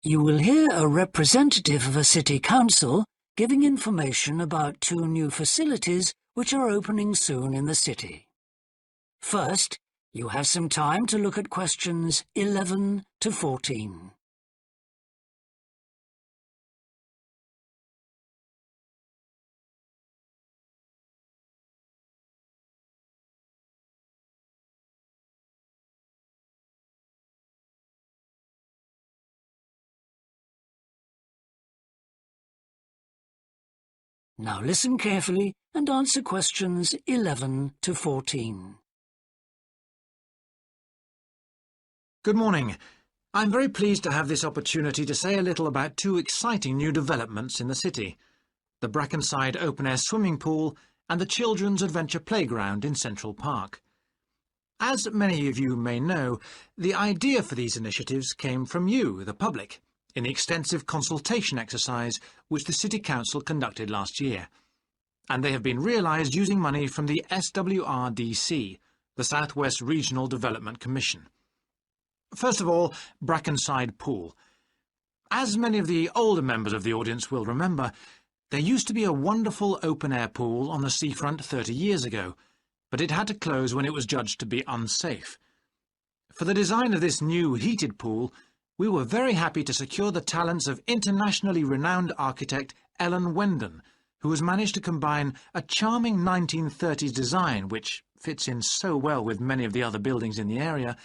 You will hear a representative of a city council giving information about 2 new facilities which are opening soon in the city. First, you have some time to look at questions 11 to 14. Now listen carefully and answer questions 11 to 14. Good morning. I'm very pleased to have this opportunity to say a little about 2 exciting new developments in the city: the Brackenside open-air swimming pool and the Children's Adventure Playground in Central Park. As many of you may know, the idea for these initiatives came from you, the public, in the extensive consultation exercise which the City Council conducted last year, and they have been realised using money from the SWRDC, the South West Regional Development Commission. First of all, Brackenside Pool. As many of the older members of the audience will remember, there used to be a wonderful open-air pool on the seafront 30 years ago, but it had to close when it was judged to be unsafe. For the design of this new heated pool, we were very happy to secure the talents of internationally renowned architect Ellen Wendon, who has managed to combine a charming 1930s design, which fits in so well with many of the other buildings in the area,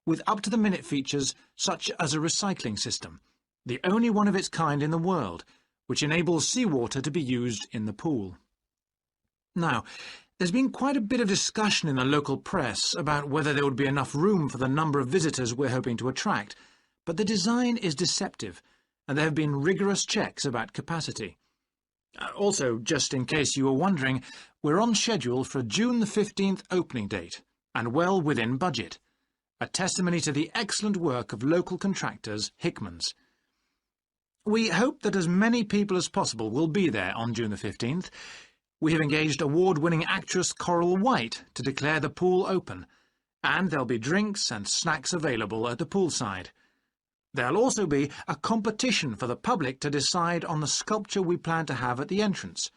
with up-to-the-minute features such as a recycling system, the only one of its kind in the world, which enables seawater to be used in the pool. Now, there's been quite a bit of discussion in the local press about whether there would be enough room for the number of visitors we're hoping to attract, but the design is deceptive, and there have been rigorous checks about capacity. Also, just in case you were wondering, we're on schedule for June the 15th opening date, and well within budget, a testimony to the excellent work of local contractors Hickman's. We hope that as many people as possible will be there on June the 15th. We have engaged award-winning actress Coral White to declare the pool open, and there'll be drinks and snacks available at the poolside. There'll also be a competition for the public to decide on the sculpture we plan to have at the entrance.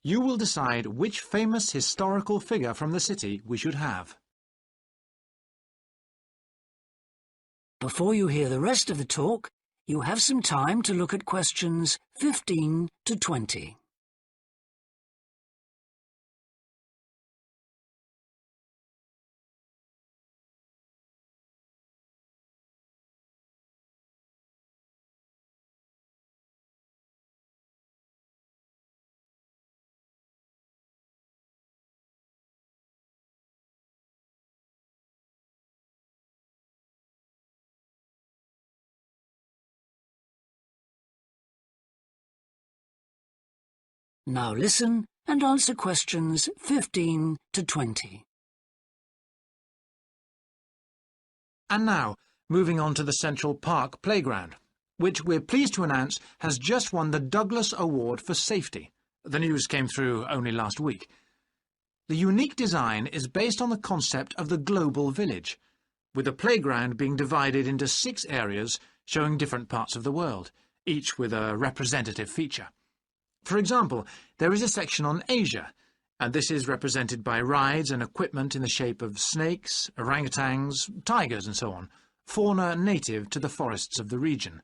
You will decide which famous historical figure from the city we should have. Before you hear the rest of the talk, you have some time to look at questions 15 to 20. Now listen and answer questions 15 to 20. And now, moving on to the Central Park Playground, which we're pleased to announce has just won the Douglas Award for Safety. The news came through only last week. The unique design is based on the concept of the global village, with the playground being divided into 6 areas showing different parts of the world, each with a representative feature. For example, there is a section on Asia, and this is represented by rides and equipment in the shape of snakes, orangutans, tigers and so on, fauna native to the forests of the region.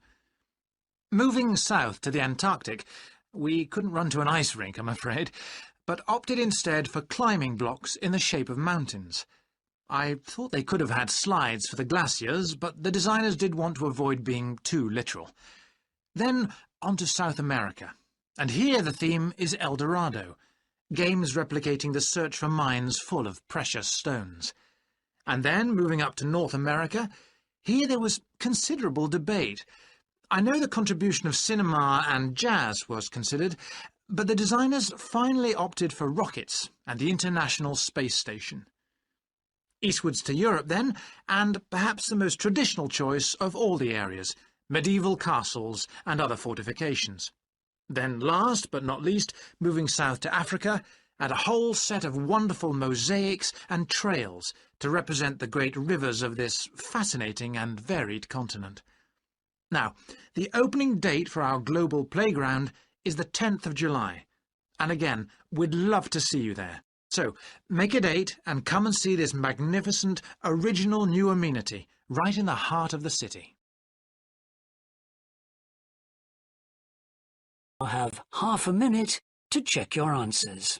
Moving south to the Antarctic, we couldn't run to an ice rink, I'm afraid, but opted instead for climbing blocks in the shape of mountains. I thought they could have had slides for the glaciers, but the designers did want to avoid being too literal. Then on to South America. And here the theme is El Dorado, games replicating the search for mines full of precious stones. And then, moving up to North America, here there was considerable debate. I know the contribution of cinema and jazz was considered, but the designers finally opted for rockets and the International Space Station. Eastwards to Europe then, and perhaps the most traditional choice of all the areas, medieval castles and other fortifications. Then last but not least, moving south to Africa, and a whole set of wonderful mosaics and trails to represent the great rivers of this fascinating and varied continent. Now, the opening date for our global playground is the 10th of July. And again, we'd love to see you there. So, make a date and come and see this magnificent, original new amenity right in the heart of the city. You'll have half a minute to check your answers.